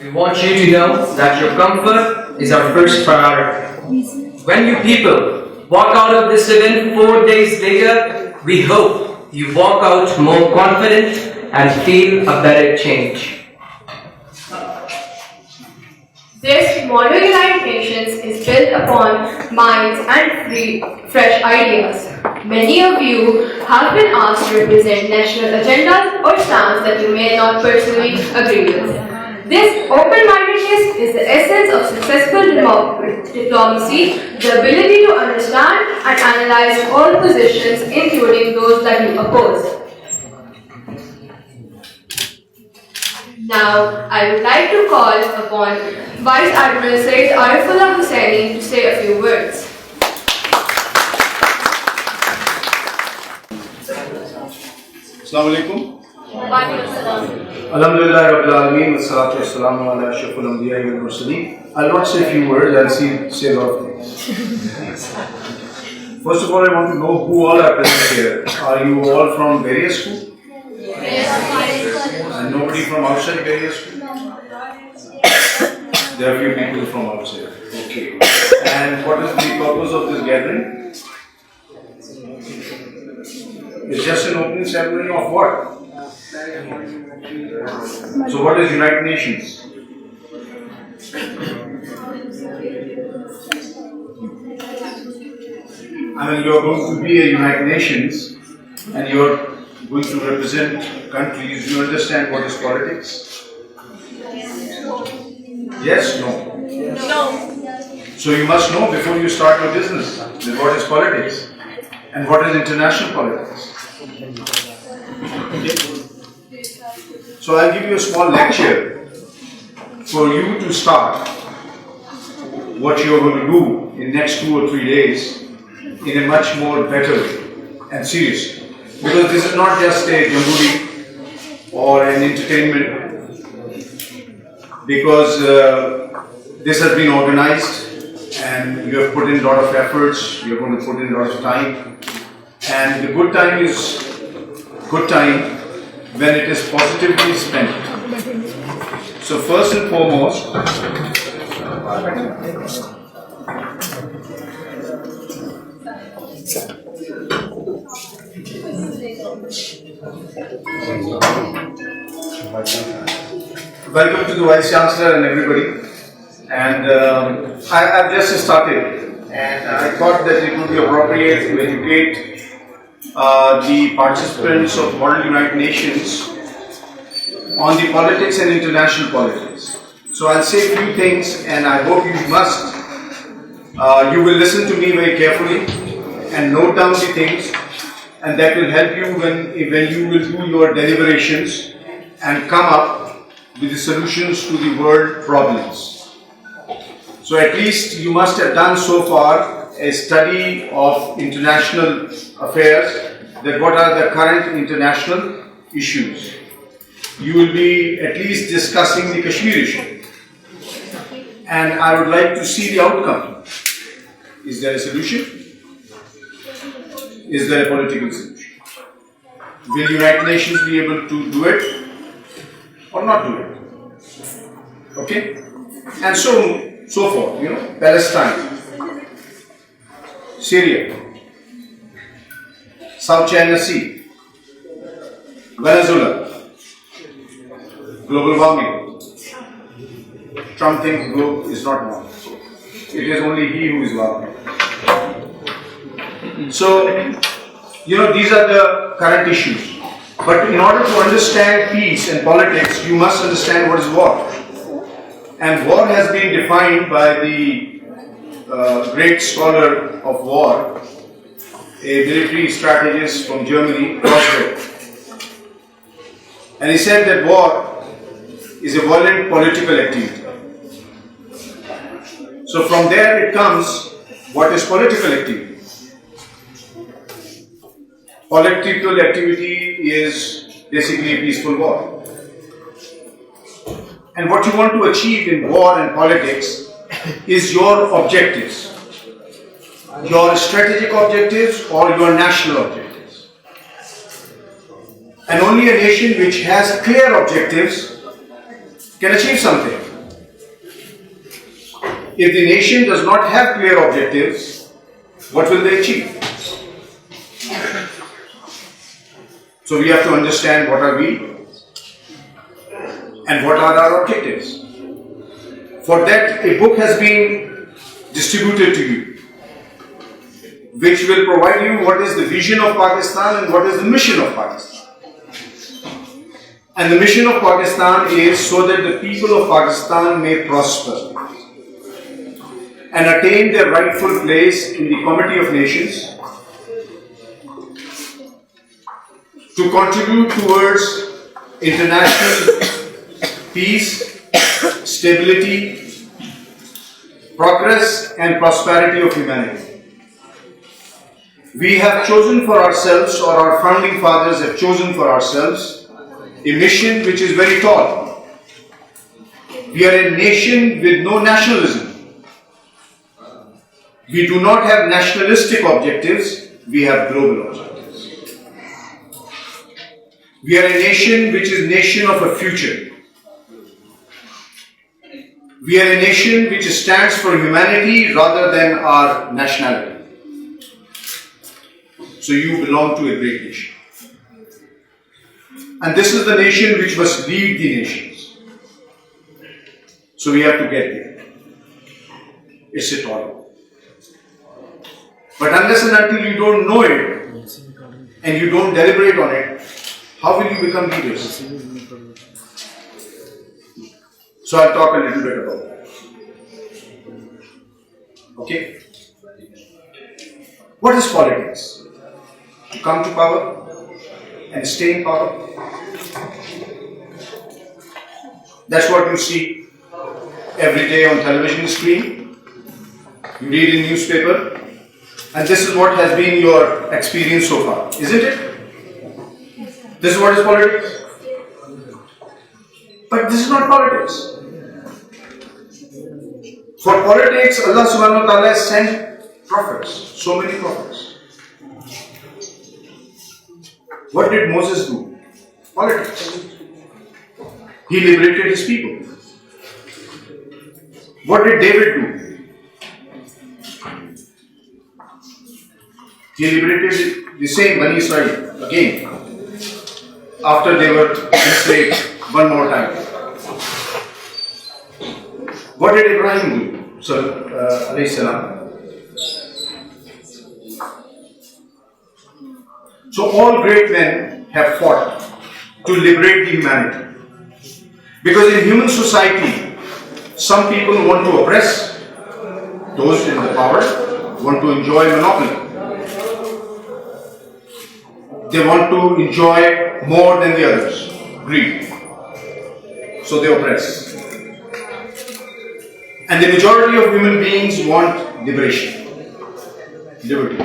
We want you to know that your comfort is our first priority. When you people walk out of this event 4 days later, we hope you walk out more confident and feel a better change. This model United Nations is built upon minds and fresh ideas. Many of you have been asked to represent national agendas or stands that you may not personally agree with. This open-mindedness is the essence of successful diplomacy, the ability to understand and analyze all positions, including those that you oppose. Now, I would like to call upon Vice Admiral Syed Arifullah Hussaini to say a few words. Assalamu alaikum. Alhamdulillah Rabbil Alameen, wassalatu wassalamu ala ashrafil anbiya wal mursaleen. I'll not say a few words, I'll say a lot of things. First of all, I want to know who all are present here. Are you all from various schools? And nobody from outside various schools? There are few people from outside. Okay. And what is the purpose of this gathering? It's just an opening ceremony of what? So what is United Nations? I mean, you are going to be a United Nations and you are going to represent countries. You understand what is politics? Yes? No? No. So you must know before you start your business that what is politics and what is international politics. Okay. So I'll give you a small lecture for you to start what you are going to do in next 2 or 3 days in a much more better and serious. Because this is not just a jamboree or an entertainment, because this has been organized and you have put in a lot of efforts, you are going to put in a lot of time, and the good time is good time when it is positively spent. So first and foremost, welcome to the Vice Chancellor and everybody. And I've just started, and I thought that it would be appropriate to educate the participants of Model United Nations on the politics and international politics. So I'll say a few things, and I hope you will listen to me very carefully and note down the things, and that will help you when you will do your deliberations and come up with the solutions to the world problems. So at least you must have done so far a study of international affairs, that what are the current international issues. You will be at least discussing the Kashmir issue. And I would like to see the outcome. Is there a solution? Is there a political solution? Will United Nations be able to do it or not do it? Okay? And so forth, Palestine, Syria, South China Sea, Venezuela, global warming. Trump thinks the globe is not warm. It is only he who is warm. So, these are the current issues. But in order to understand peace and politics, you must understand what is war. And war has been defined by the great scholar of war, a military strategist from Germany, Clausewitz. And he said that war is a violent political activity. So from there it comes, what is political activity? Political activity is basically a peaceful war. And what you want to achieve in war and politics is your objectives. Your strategic objectives or your national objectives. And only a nation which has clear objectives can achieve something. If the nation does not have clear objectives, what will they achieve? So we have to understand what are we and what are our objectives. For that, a book has been distributed to you, which will provide you what is the vision of Pakistan and what is the mission of Pakistan. And the mission of Pakistan is so that the people of Pakistan may prosper and attain their rightful place in the Committee of Nations, to contribute towards international peace, stability, progress and prosperity of humanity. We have chosen for ourselves, or our founding fathers have chosen for ourselves, a mission which is very tall. We are a nation with no nationalism. We do not have nationalistic objectives, we have global objectives. We are a nation which is a nation of a future. We are a nation which stands for humanity rather than our nationality. So you belong to a great nation. And this is the nation which must lead the nations. So we have to get there. It's a tall. But unless and until you don't know it and you don't deliberate on it, how will you become leaders? So I'll talk a little bit about that. Okay? What is politics? To come to power and stay in power. That's what you see every day on television screen. You read in newspaper. And this is what has been your experience so far, isn't it? This is what is politics. But this is not politics. For politics, Allah subhanahu wa ta'ala has sent prophets, so many prophets. What did Moses do? Politics. He liberated his people. What did David do? He liberated the same Bani Israel again, after they were enslaved one more time. What did Ibrahim do? Alayhi salam. So all great men have fought to liberate the humanity. Because in human society, some people want to oppress, those in the power want to enjoy monopoly. They want to enjoy more than the others. Greed. So they oppress. And the majority of human beings want liberation. Liberty.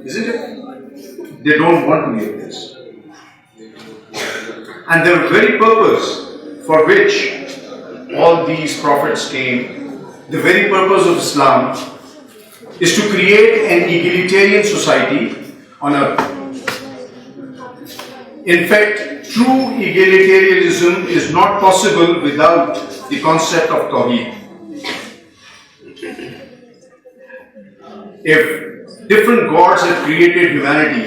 Isn't it? They don't want to be oppressed. And the very purpose for which all these prophets came, the very purpose of Islam, is to create an egalitarian society on earth. In fact, true egalitarianism is not possible without the concept of Tawheed. If different gods have created humanity,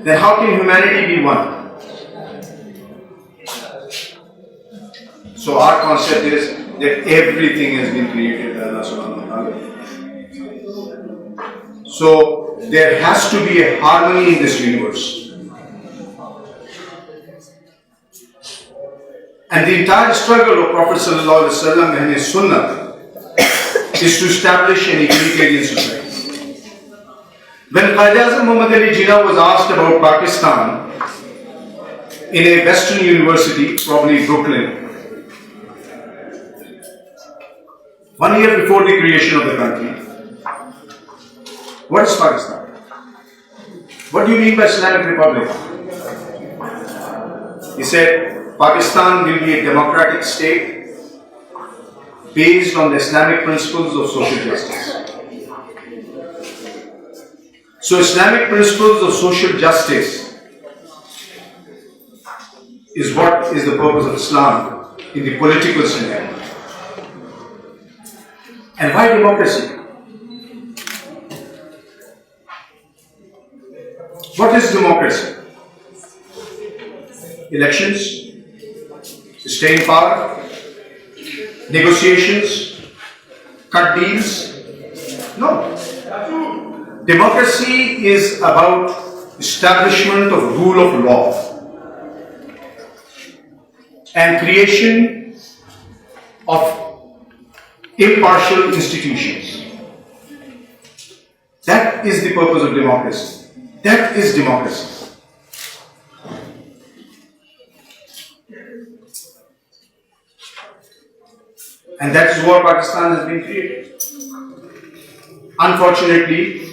then how can humanity be one? So our concept is that everything has been created by Allah subhanahu wa ta'ala. So there has to be a harmony in this universe. And the entire struggle of Prophet ﷺ and his Sunnah is to establish an egalitarian society. When Qaid Azam Muhammad Ali Jinnah was asked about Pakistan in a Western university, probably Brooklyn, 1 year before the creation of the country, what is Pakistan? What do you mean by Islamic Republic? He said, Pakistan will be a democratic state based on the Islamic principles of social justice. So Islamic principles of social justice is what is the purpose of Islam in the political scenario. And why democracy? What is democracy? Elections, stay in power, negotiations, cut deals? No. Democracy is about establishment of rule of law and creation of impartial institutions. That is the purpose of democracy. That is democracy. And that is what Pakistan has been created. Unfortunately,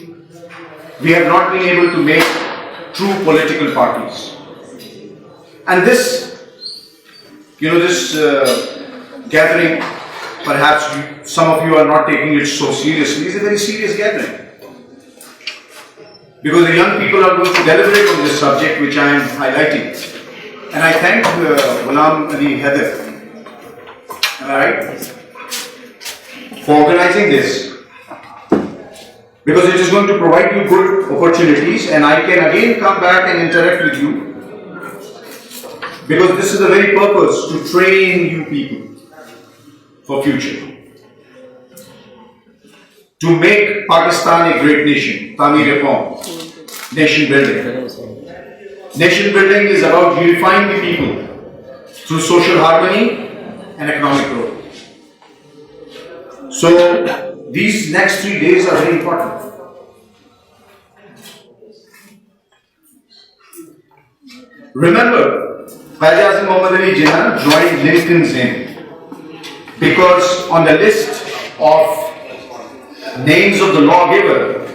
we have not been able to make true political parties. And this, gathering, perhaps some of you are not taking it so seriously, is a very serious gathering. Because the young people are going to deliberate on this subject which I am highlighting. And I thank Ghulam Ali Haider, am I right, for organizing this. Because it is going to provide you good opportunities, and I can again come back and interact with you. Because this is the very purpose, to train you people for future. To make Pakistan a great nation, Tamir reform, nation building. Nation building is about unifying the people through social harmony and economic growth. So, these next 3 days are very important. Remember, Adm Syed Arifullah joined Lincoln's Inn because on the list of names of the lawgiver,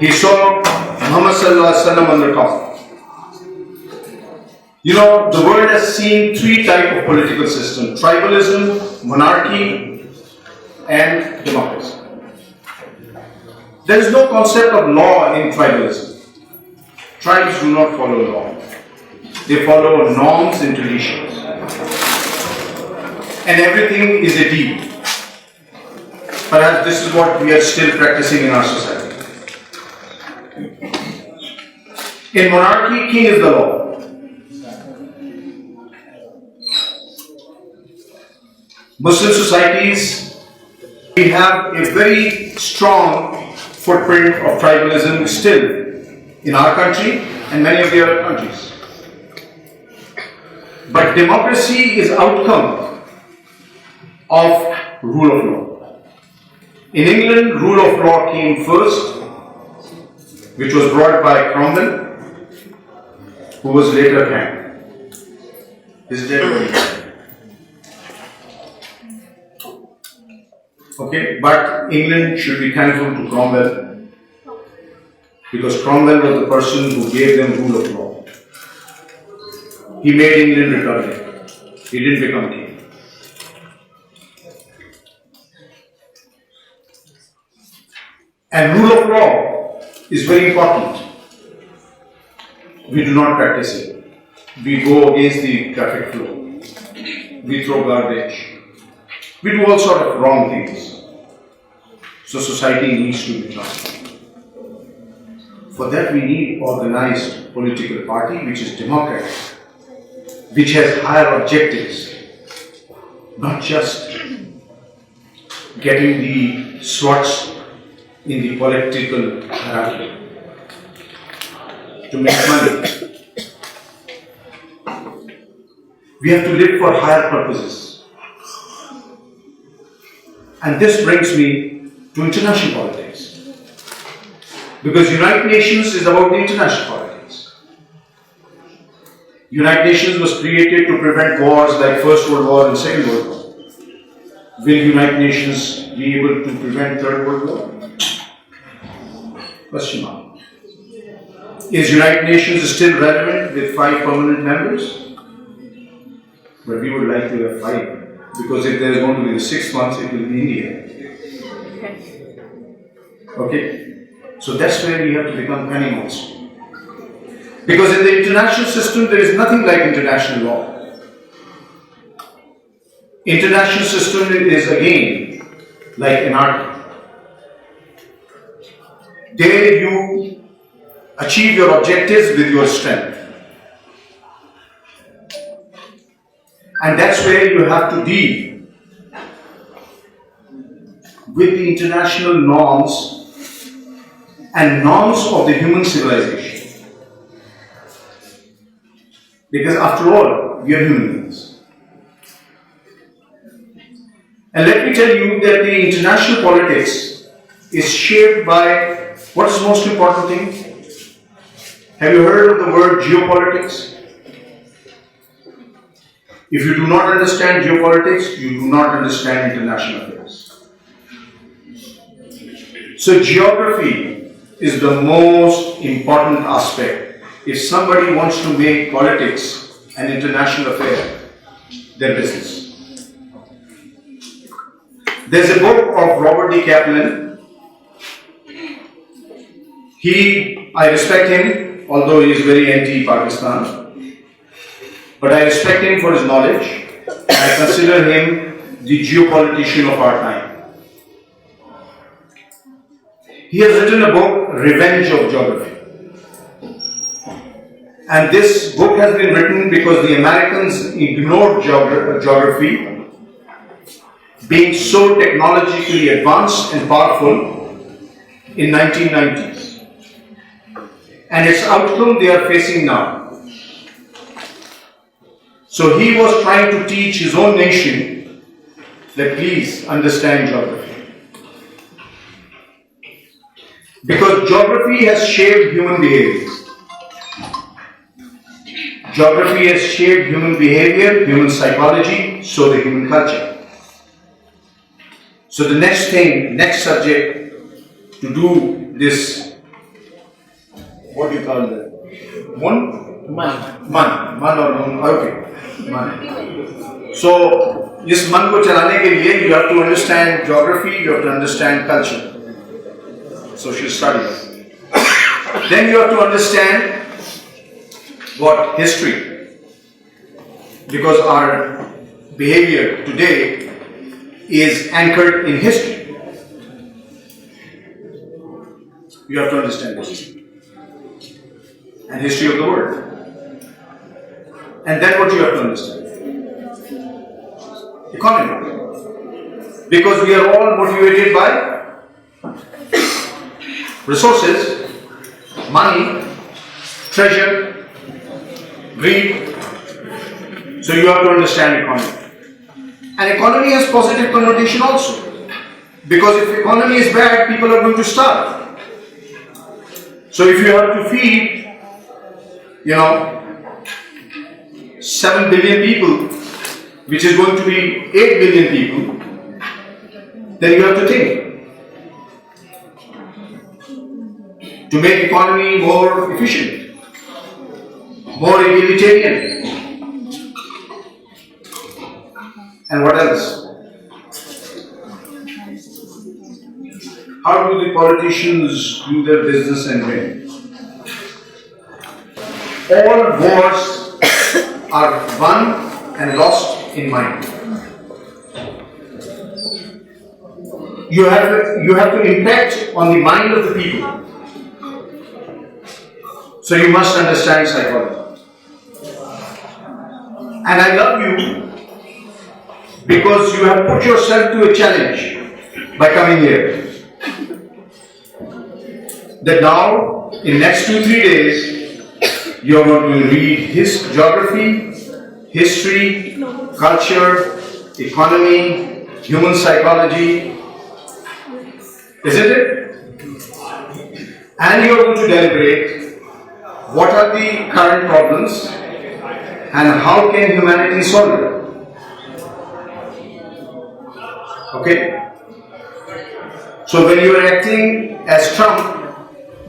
he saw Muhammad Sallallahu Alaihi Wasallam on the top. You know, the world has seen 3 types of political systems: tribalism, monarchy, and democracy. There is no concept of law in tribalism. Tribes do not follow law. They follow norms and traditions. And everything is a deal. Perhaps this is what we are still practicing in our society. In monarchy, king is the law. Muslim societies, we have a very strong footprint of tribalism still in our country and many of the other countries. But democracy is outcome of rule of law. In England, rule of law came first, which was brought by Cromwell, who was later hanged. His dead body. Okay, but England should be thankful to Cromwell, because Cromwell was the person who gave them rule of law. He made England republic. He didn't become king. And rule of law is very important. We do not practice it. We go against the traffic flow. We throw garbage. We do all sort of wrong things. So society needs to be transformed. For that we need organized political party which is democratic, which has higher objectives, not just getting the slots in the political hierarchy to make money. We have to live for higher purposes. And this brings me to international politics. Because United Nations is about the international politics. United Nations was created to prevent wars like First World War and Second World War. Will United Nations be able to prevent Third World War? Question mark. Is United Nations still relevant with 5 permanent members? But we would like to have 5. Because if there is going to be the 6th one, it will be India. Okay? So that's where we have to become animals. Because in the international system, there is nothing like international law. International system is again like anarchy. There you achieve your objectives with your strength. And that's where you have to deal with the international norms and norms of the human civilization. Because after all, we are human beings. And let me tell you that the international politics is shaped by what is the most important thing? Have you heard of the word geopolitics? If you do not understand geopolitics, you do not understand international affairs. So geography is the most important aspect. If somebody wants to make politics an international affair, their business. There's a book of Robert D. Kaplan. I respect him, although he is very anti-Pakistan. But I respect him for his knowledge, and I consider him the geopolitician of our time. He has written a book, Revenge of Geography. And this book has been written because the Americans ignored geography, being so technologically advanced and powerful in 1990s. And its outcome they are facing now. So he was trying to teach his own nation that please understand geography. Because geography has shaped human behavior. Geography has shaped human behavior, human psychology, so the human culture. So the next subject to do this, what do you call that? Man or moon, okay. So, this man ko chalane ke liye, you have to understand geography, you have to understand culture, social studies. Then you have to understand what? History. Because our behavior today is anchored in history. You have to understand history. And history of the world. And then what you have to understand? Economy. Because we are all motivated by resources, money, treasure, greed. So you have to understand economy. And economy has positive connotation also. Because if economy is bad, people are going to starve. So if you have to feed, 7 billion people, which is going to be 8 billion people, then you have to think to make economy more efficient, more egalitarian. And what else? How do the politicians do their business and win? All wars are won and lost in mind. You have to impact on the mind of the people. So you must understand psychology. And I love you because you have put yourself to a challenge by coming here. That now, in next 2-3 days, you are going to read his geography, history, culture, economy, human psychology, isn't it? And you are going to deliberate what are the current problems and how can humanity solve it. Okay? So when you are acting as Trump,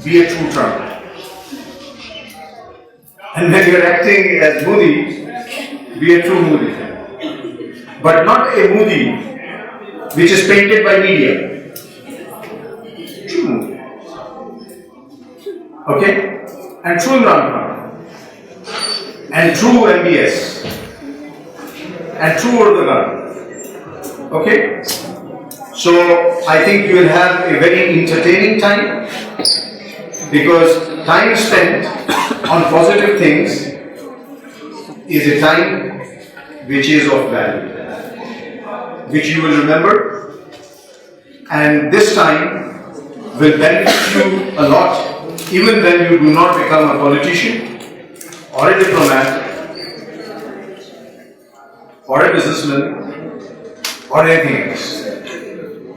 be a true Trump. And when you are acting as Modi, be a true Modi. But not a Modi which is painted by media. True Modi. Okay? And true Imran Khan. And true MBS. And true Erdogan. Okay? So I think you will have a very entertaining time, because time spent on positive things is a time which is of value, which you will remember, and this time will benefit you a lot, even when you do not become a politician or a diplomat or a businessman or anything else.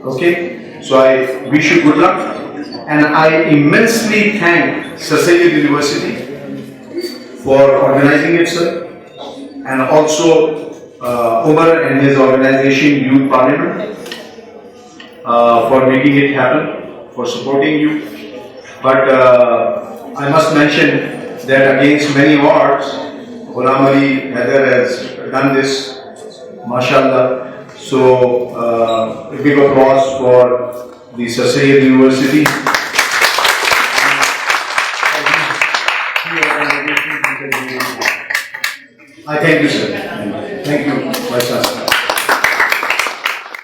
Okay? So I wish you good luck, and I immensely thank Syed University for organizing itself, and also Umar and his organization Youth Parliament for making it happen, for supporting you. But I must mention that against many odds, Ghulam Ali Haider has done this, mashallah. So a big applause for the Syed University. I thank you, sir. Thank you, Vice Chancellor.